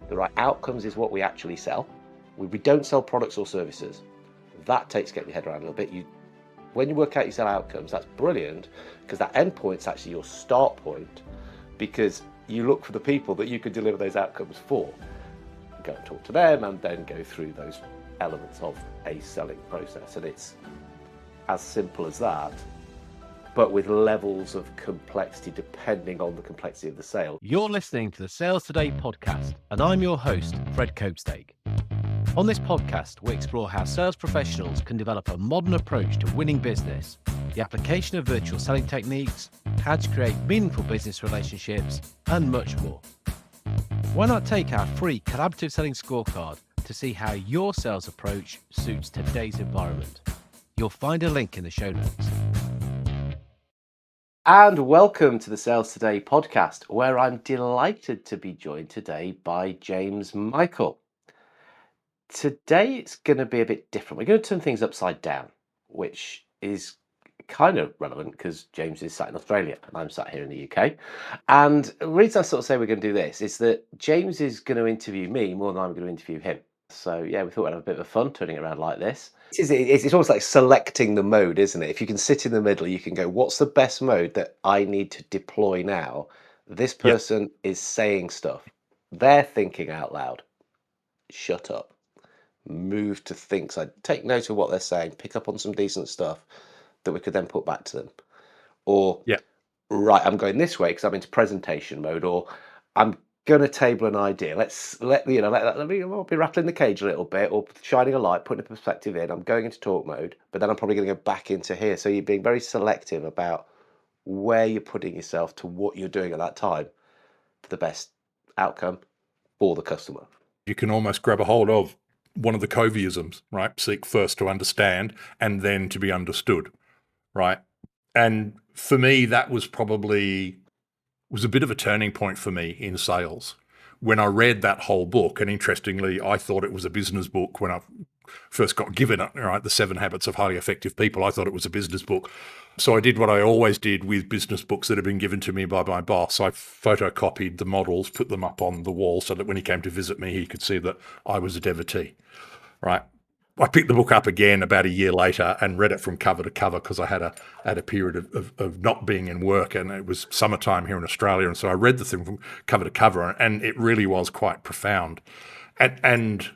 The right outcomes is what we actually sell. We don't sell products or services. That takes getting your head around a little bit. When you work out you sell outcomes, that's brilliant, because that end point's actually your start point, because you look for the people that you could deliver those outcomes for. Go and talk to them and then go through those elements of a selling process. And it's as simple as that, but with levels of complexity depending on the complexity of the sale. You're listening to the Sales Today podcast, and I'm your host, Fred Copestake. On this podcast, we explore how sales professionals can develop a modern approach to winning business, the application of virtual selling techniques, how to create meaningful business relationships, and much more. Why not take our free collaborative selling scorecard to see how your sales approach suits today's environment? You'll find a link in the show notes. And welcome to the Sales Today podcast, where I'm delighted to be joined today by James Michael. Today it's going to be a bit different. We're going to turn things upside down, which is kind of relevant because James is sat in Australia and I'm sat here in the UK. And the reason I sort of say we're going to do this is that James is going to interview me more than I'm going to interview him. So yeah, we thought we'd have a bit of fun turning it around like this. It's almost like selecting the mode, isn't it? If you can sit in the middle, you can go, what's the best mode that I need to deploy now? This person is saying stuff. They're thinking out loud. Shut up. Move to think. So take note of what they're saying, pick up on some decent stuff that we could then put back to them. Or, right, I'm going this way because I'm into presentation mode, or I'm going to table an idea. Let me be rattling the cage a little bit, or shining a light, putting a perspective in. I'm going into talk mode, but then I'm probably going to go back into here. So you're being very selective about where you're putting yourself to what you're doing at that time for the best outcome for the customer. You can almost grab a hold of one of the Coveyisms, right? Seek first to understand and then to be understood, right? And for me, that was a bit of a turning point for me in sales. When I read that whole book, and interestingly, I thought it was a business book when I first got given it, right? The 7 Habits of Highly Effective People. I thought it was a business book. So I did what I always did with business books that had been given to me by my boss. I photocopied the models, put them up on the wall so that when he came to visit me, he could see that I was a devotee, right? I picked the book up again about a year later and read it from cover to cover because I had a period of not being in work, and it was summertime here in Australia. And so I read the thing from cover to cover, and it really was quite profound. And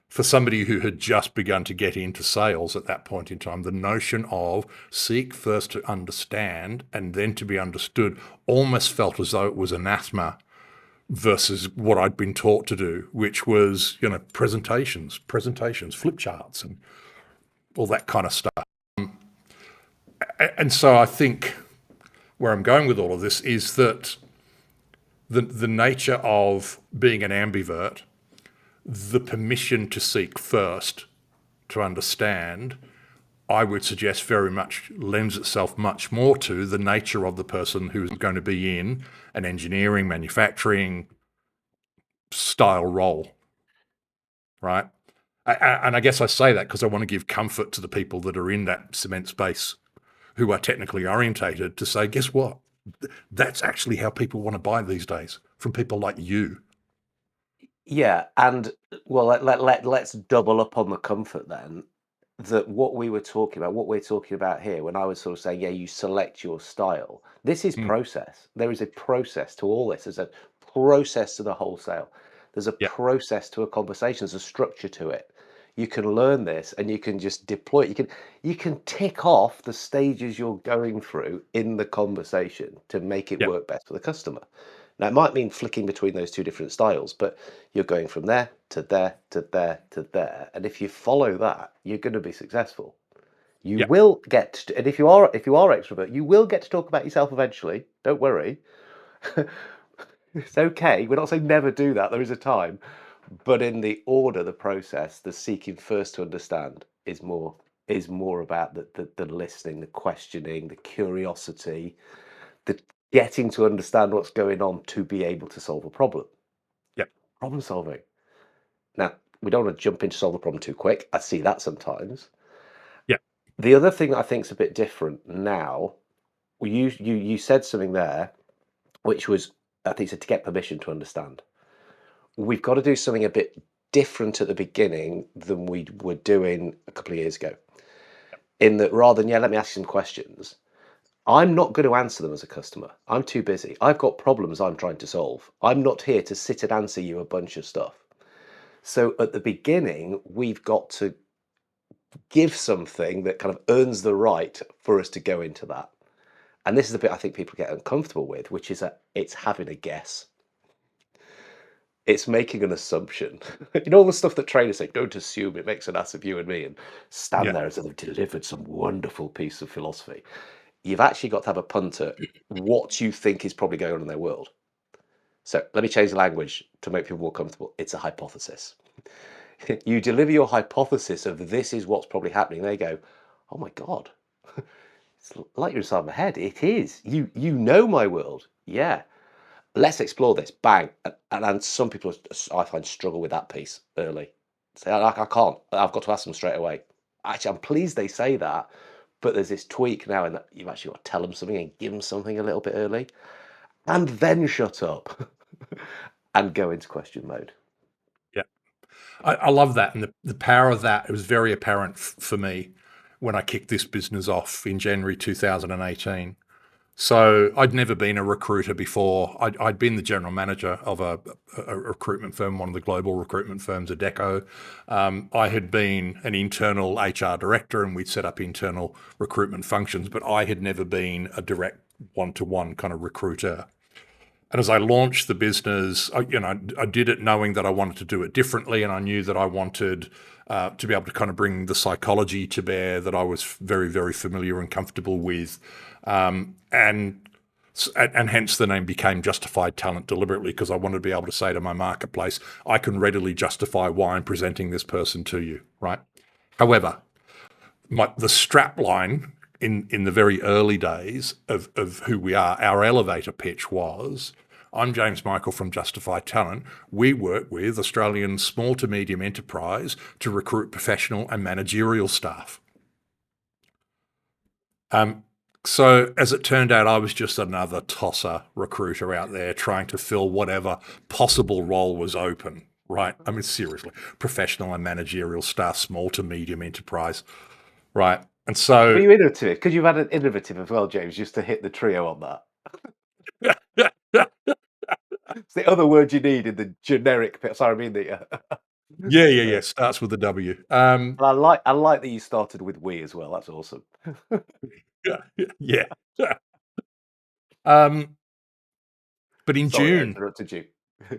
for somebody who had just begun to get into sales at that point in time, the notion of seek first to understand and then to be understood almost felt as though it was anathema versus what I'd been taught to do, which was, presentations, flip charts, and all that kind of stuff. And so I think where I'm going with all of this is that the nature of being an ambivert, the permission to seek first to understand, I would suggest very much lends itself much more to the nature of the person who's going to be in an engineering, manufacturing style role, right? And I guess I say that because I want to give comfort to the people that are in that cement space who are technically orientated to say, guess what? That's actually how people want to buy these days from people like you. Yeah, and well, let's double up on the comfort then. That what we're talking about here, when I was sort of saying, yeah, you select your style. This is process. There is a process to all this. There's a process to the wholesale. There's a process to a conversation. There's a structure to it. You can learn this and you can just deploy it. You can tick off the stages you're going through in the conversation to make it work best for the customer. Now, it might mean flicking between those two different styles, but you're going from there to there to there to there. And if you follow that, you're going to be successful. You will get to, and if you are extrovert, you will get to talk about yourself eventually. Don't worry. It's okay. We're not saying never do that. There is a time. But in the order, the process, the seeking first to understand is more about the listening, the questioning, the curiosity, the getting to understand what's going on to be able to solve a problem. Problem solving. Now, we don't want to jump in to solve the problem too quick. I see that sometimes. The other thing that I think is a bit different now, you said something there, which was, I think you said to get permission to understand. we've got to do something a bit different at the beginning than we were doing a couple of years ago. In that, rather than, yeah, let me ask you some questions, I'm not going to answer them as a customer. I'm too busy. I've got problems I'm trying to solve. I'm not here to sit and answer you a bunch of stuff. So at the beginning, we've got to give something that kind of earns the right for us to go into that. And this is the bit I think people get uncomfortable with, which is that it's having a guess. It's making an assumption. You know, all the stuff that trainers say, don't assume, it makes an ass of you and me, and stand Yeah. there as if they've delivered some wonderful piece of philosophy. You've actually got to have a punt at what you think is probably going on in their world. So let me change the language to make people more comfortable. It's a hypothesis. You deliver your hypothesis of this is what's probably happening. They go, oh my God, it's like you're inside my head. It is. You know my world. Yeah. Let's explore this. Bang. And some people, I find, struggle with that piece early. Say, I can't. I've got to ask them straight away. Actually, I'm pleased they say that, but there's this tweak now in that you've actually got to tell them something and give them something a little bit early, and then shut up and go into question mode. Yeah. I love that. And the power of that, it was very apparent for me when I kicked this business off in January 2018. So I'd never been a recruiter before. I'd been the general manager of a recruitment firm, one of the global recruitment firms, Adecco. I had been an internal HR director, and we'd set up internal recruitment functions, but I had never been a direct one-to-one kind of recruiter. And as I launched the business, I did it knowing that I wanted to do it differently, and I knew that I wanted to be able to kind of bring the psychology to bear that I was very, very familiar and comfortable with. And hence the name became Justified Talent deliberately, because I wanted to be able to say to my marketplace, I can readily justify why I'm presenting this person to you, right? However, the strap line in the very early days of who we are, our elevator pitch was, I'm James Michael from Justified Talent. We work with Australian small to medium enterprise to recruit professional and managerial staff. So as it turned out, I was just another tosser recruiter out there trying to fill whatever possible role was open, right? I mean, seriously, professional and managerial staff, small to medium enterprise, right? And so Were you innovative? Because you've had an innovative as well, James, just to hit the trio on that. It's the other word you need in the generic. Sorry, I mean the. yeah. Starts with a W. And I like that you started with we as well. That's awesome. Yeah. But in Sorry, I June, interrupted you.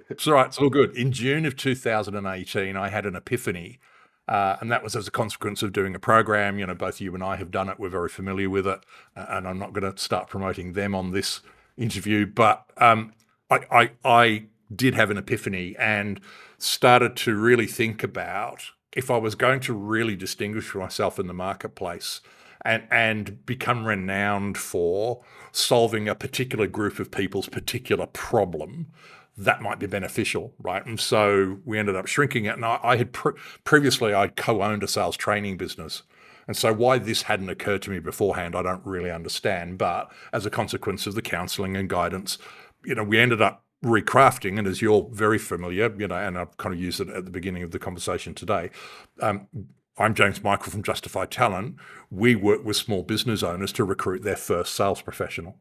it's all right, it's all good. In June of 2018, I had an epiphany, and that was as a consequence of doing a program. You know, both you and I have done it. We're very familiar with it, and I'm not going to start promoting them on this interview. But I did have an epiphany and started to really think about if I was going to really distinguish myself in the marketplace and become renowned for solving a particular group of people's particular problem, that might be beneficial, right? And so we ended up shrinking it. And I had previously, I co-owned a sales training business. And so why this hadn't occurred to me beforehand, I don't really understand. But as a consequence of the counseling and guidance, we ended up recrafting. And as you're very familiar, and I've kind of used it at the beginning of the conversation today, I'm James Michael from Justified Talent. We work with small business owners to recruit their first sales professional.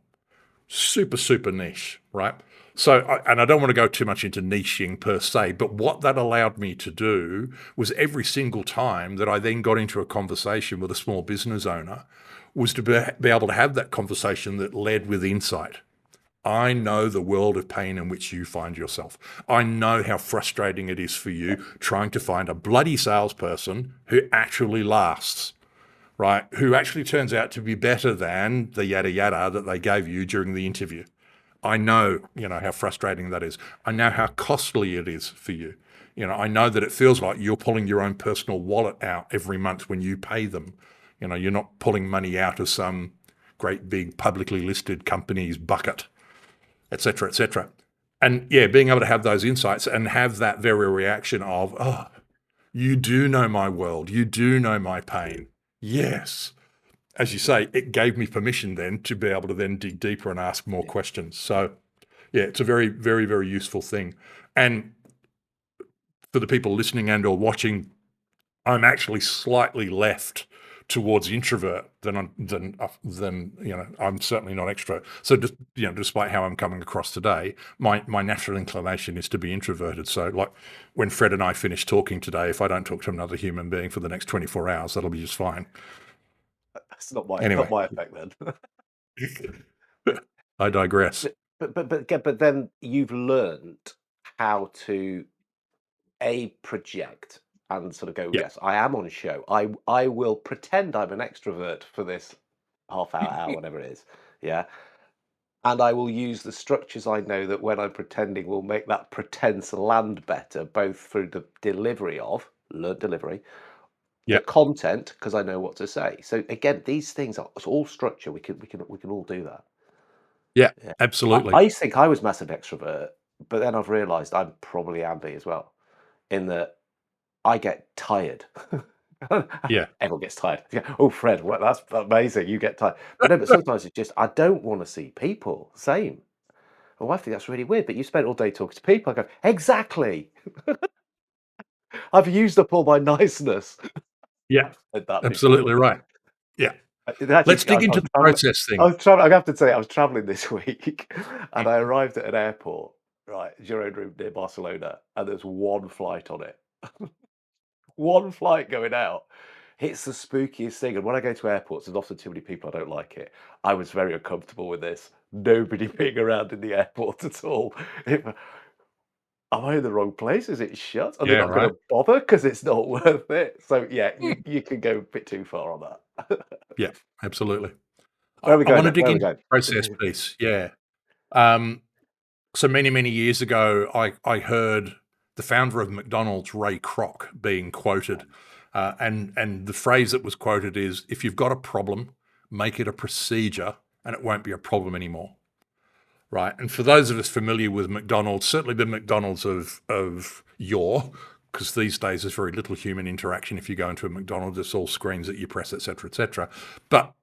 Super, super niche, right? So, and I don't want to go too much into niching per se, but what that allowed me to do was every single time that I then got into a conversation with a small business owner was to be able to have that conversation that led with insight. I know the world of pain in which you find yourself. I know how frustrating it is for you trying to find a bloody salesperson who actually lasts, right? Who actually turns out to be better than the yada yada that they gave you during the interview. I know, how frustrating that is. I know how costly it is for you. I know that it feels like you're pulling your own personal wallet out every month when you pay them. You're not pulling money out of some great big publicly listed company's bucket, et cetera, et cetera. And yeah, being able to have those insights and have that very reaction of, oh, you do know my world. You do know my pain. Yes. As you say, it gave me permission then to be able to then dig deeper and ask more questions. So yeah, it's a very, very, very useful thing. And for the people listening and or watching, I'm actually slightly left towards introvert than I'm certainly not extrovert. So just despite how I'm coming across today, my natural inclination is to be introverted. So like when Fred and I finish talking today, if I don't talk to another human being for the next 24 hours, that'll be just fine. That's not Anyway, my effect then. I digress. But then you've learned how to project and sort of go, Yeah, yes, I am on show. I will pretend I'm an extrovert for this half hour, whatever it is. Yeah. And I will use the structures I know that when I'm pretending will make that pretense land better, both through the delivery of learned delivery, the yeah, content, because I know what to say. So again, these things are it's all structure. We can all do that. yeah, Yeah. absolutely. I used to think I was massive extrovert, but then I've realised I'm probably ambi as well, in that I get tired. Yeah, Everyone gets tired. Yeah. Oh, Fred, well, that's amazing. You get tired. But no, but sometimes it's just I don't want to see people. Same. My wife thinks that's really weird, but you spent all day talking to people. I go, exactly. I've used up all my niceness. yeah, I've said that before. absolutely right. Yeah. It actually, Let's dig I into was the traveling. process I thing. was traveling. I have to say, I was traveling this week, and Mm. I arrived at an airport, right, Girona near Barcelona, and there's one flight on it. One flight going out. It's the spookiest thing. And when I go to airports, there's often too many people. I don't like it. I was very uncomfortable with this. Nobody being around in the airport at all. If, am I in the wrong place? Is it shut? Are they Yeah, not going right. to bother because it's not worth it? So yeah, you can go a bit too far on that. Yeah, absolutely. Where are we I going want to then? dig Where are we into going? the process piece. Yeah. Um, so many years ago, I heard the founder of McDonald's, Ray Kroc, being quoted, and the phrase that was quoted is, "If you've got a problem, make it a procedure, and it won't be a problem anymore." Right. And for those of us familiar with McDonald's, certainly the McDonald's of yore, because these days there's very little human interaction. If you go into a McDonald's, it's all screens that you press, et cetera, et cetera. But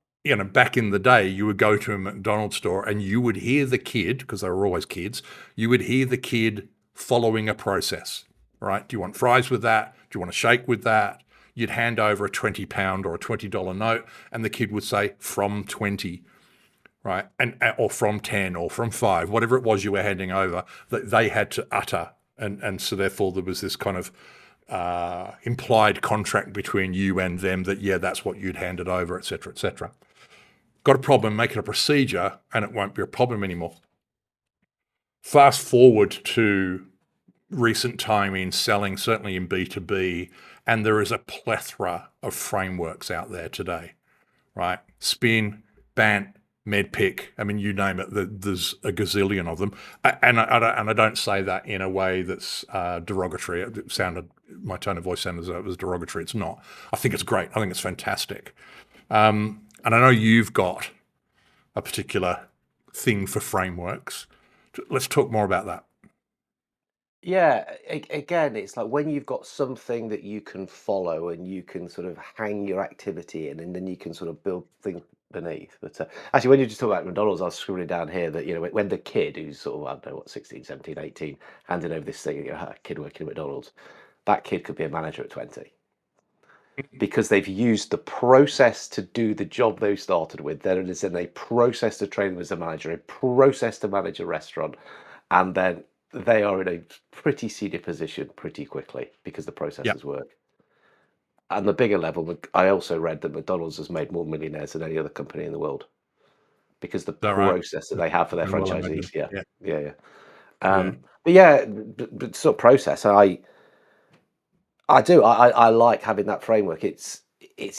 back in the day, you would go to a McDonald's store and you would hear the kid, because they were always kids, you would hear the kid following a process. Right? Do you want fries with that? Do you want a shake with that? You'd hand over a £20 or a $20 note, and the kid would say, from 20, right? And or from 10 or from 5, whatever it was you were handing over, that they had to utter. And so therefore there was this kind of implied contract between you and them that, yeah, that's what you'd handed over, et cetera, et cetera. Got a problem, make it a procedure, and it won't be a problem anymore. Fast forward to recent time in selling, certainly in B2B, and there is a plethora of frameworks out there today, right? Spin, Bant, Medpic. I mean, you name it. There's a gazillion of them, and I don't say that in a way that's derogatory. It sounded, my tone of voice sounded as though it was derogatory. It's not. I think it's great. I think it's fantastic. And I know you've got a particular thing for frameworks. Let's talk more about that. Yeah, again, it's like when you've got something that you can follow and you can sort of hang your activity in, and then you can sort of build things beneath. But actually, when you just talk about McDonald's, I was scribbling down here that, when the kid who's sort of, I don't know, what, 16, 17, 18, handed over this thing, kid working at McDonald's, that kid could be a manager at 20 because they've used the process to do the job they started with. There it is in a process to train them as a manager, a process to manage a restaurant, and then they are in a pretty senior position pretty quickly because the Yeah. processes work. And the bigger level, I also read that McDonald's has made more millionaires than any other company in the world because the All right. process that they have for their Very well, I imagine. franchisees. Yeah, Yeah. yeah, yeah. Yeah. But yeah, but sort of process. I do. I like having that framework. It's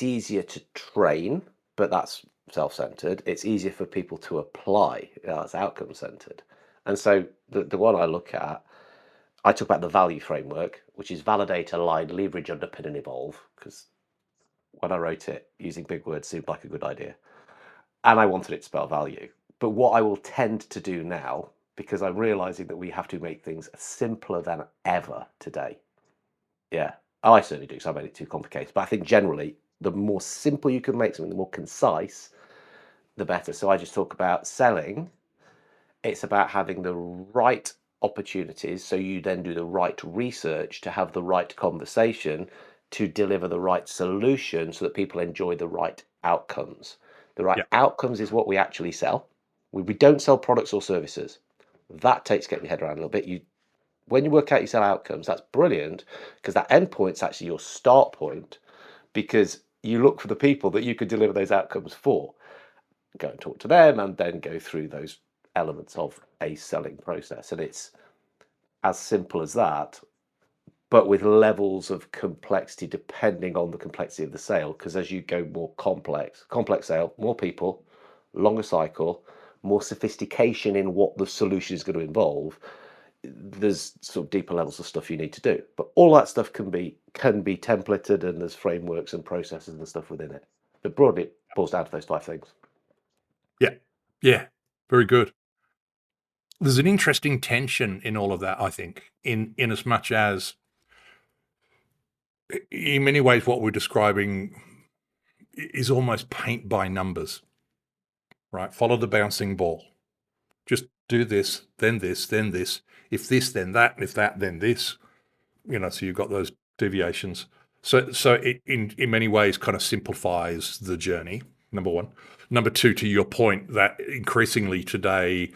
easier to train, but that's self-centered. It's easier for people to apply. That's outcome-centered. And so the one I look at, I talk about the value framework, which is validate, align, leverage, underpin, and evolve. Because when I wrote it, using big words seemed like a good idea, and I wanted it to spell value. But what I will tend to do now, because I'm realizing that we have to make things simpler than ever today. Yeah, I certainly do, so I made it too complicated. But I think generally, the more simple you can make something, the more concise, the better. So I just talk about selling. It's about having the right opportunities. So you then do the right research to have the right conversation to deliver the right solution so that people enjoy the right outcomes. The right Yeah. outcomes is what we actually sell. We don't sell products or services. That takes getting your head around a little bit. When you work out you sell outcomes, that's brilliant because that end point's actually your start point because you look for the people that you could deliver those outcomes for. Go and talk to them and then go through those elements of a selling process. And it's as simple as that, but with levels of complexity depending on the complexity of the sale. Because as you go more complex sale, more people, longer cycle, more sophistication in what the solution is going to involve, there's sort of deeper levels of stuff you need to do. But all that stuff can be templated, and there's frameworks and processes and stuff within it. But broadly, it boils down to those 5 things. Yeah. Yeah. Very good. There's an interesting tension in all of that, I think, in as much as in many ways what we're describing is almost paint by numbers, right? Follow the bouncing ball. Just do this, then this, then this. If this, then that. If that, then this. So you've got those deviations. So it in many ways kind of simplifies the journey, number one. Number two, to your point, that increasingly today,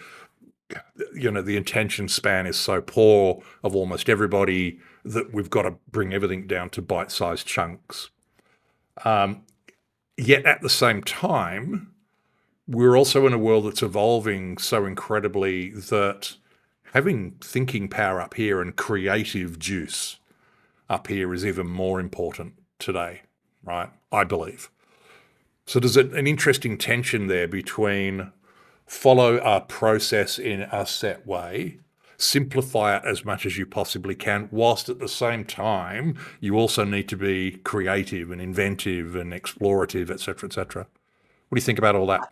the attention span is so poor of almost everybody that we've got to bring everything down to bite-sized chunks. Yet at the same time, we're also in a world that's evolving so incredibly that having thinking power up here and creative juice up here is even more important today, right? I believe. So there's an interesting tension there between follow a process in a set way, simplify it as much as you possibly can, whilst at the same time, you also need to be creative and inventive and explorative, et cetera, et cetera. What do you think about all that?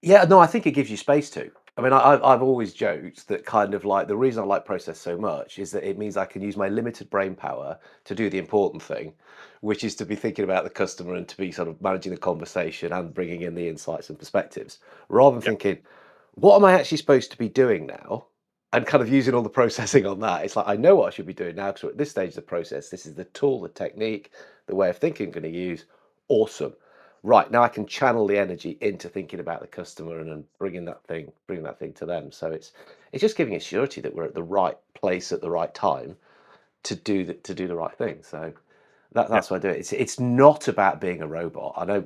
Yeah, no, I think it gives you space to. I mean, I've always joked that kind of like the reason I like process so much is that it means I can use my limited brain power to do the important thing, which is to be thinking about the customer and to be sort of managing the conversation and bringing in the insights and perspectives, rather than Yeah, thinking, what am I actually supposed to be doing now? And kind of using all the processing on that. It's like, I know what I should be doing now because we're at this stage of the process. This is the tool, the technique, the way of thinking I'm going to use. Awesome. Right, now I can channel the energy into thinking about the customer and bringing that thing to them. So it's just giving us surety that we're at the right place at the right time to do the right thing. So yeah, that's why I do it. It's not about being a robot. I know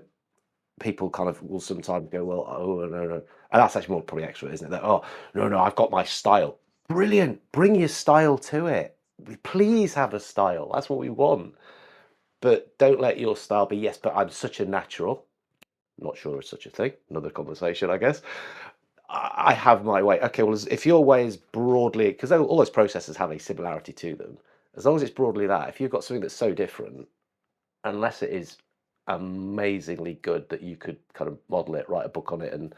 people kind of will sometimes go, well, oh no, no, and that's actually more probably extra, isn't it? That, oh no, I've got my style. Brilliant, bring your style to it. Please have a style. That's what we want. But don't let your style be, yes, but I'm such a natural. Not sure it's such a thing. Another conversation, I guess. I have my way. Okay, well, if your way is broadly, because all those processes have a similarity to them, as long as it's broadly that, if you've got something that's so different, unless it is amazingly good that you could kind of model it, write a book on it, and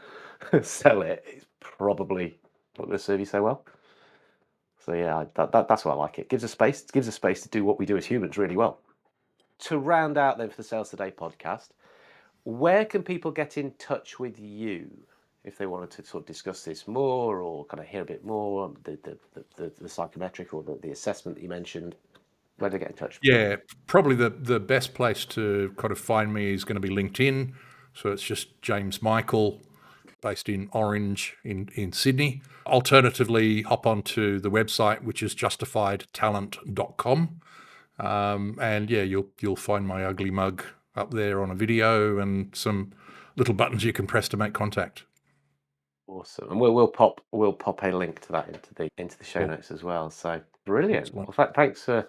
sell it, it's probably not going to serve you so well. So yeah, that's why I like it. Gives us space to do what we do as humans really well. To round out then for the Sales Today podcast, where can people get in touch with you if they wanted to sort of discuss this more or kind of hear a bit more, the psychometric or the assessment that you mentioned? Where do they get in touch? yeah. Probably the best place to kind of find me is going to be LinkedIn. So it's just James Michael, based in Orange in Sydney. Alternatively, hop onto the website, which is justifiedtalent.com. And yeah, you'll find my ugly mug up there on a video and some little buttons you can press to make contact. Awesome, and we'll pop a link to that into the show Cool. notes as well. So brilliant. Excellent. Well, thanks for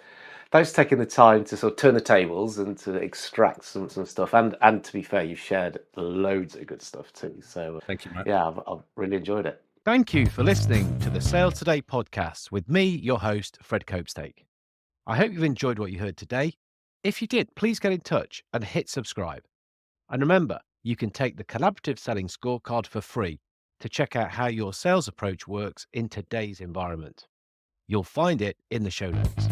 taking the time to sort of turn the tables and to extract some stuff. And to be fair, you've shared loads of good stuff too. So Thank you, mate. yeah, I've really enjoyed it. Thank you for listening to the Sales Today podcast with me, your host, Fred Copestake. I hope you've enjoyed what you heard today. If you did, please get in touch and hit subscribe. And remember, you can take the collaborative selling scorecard for free to check out how your sales approach works in today's environment. You'll find it in the show notes.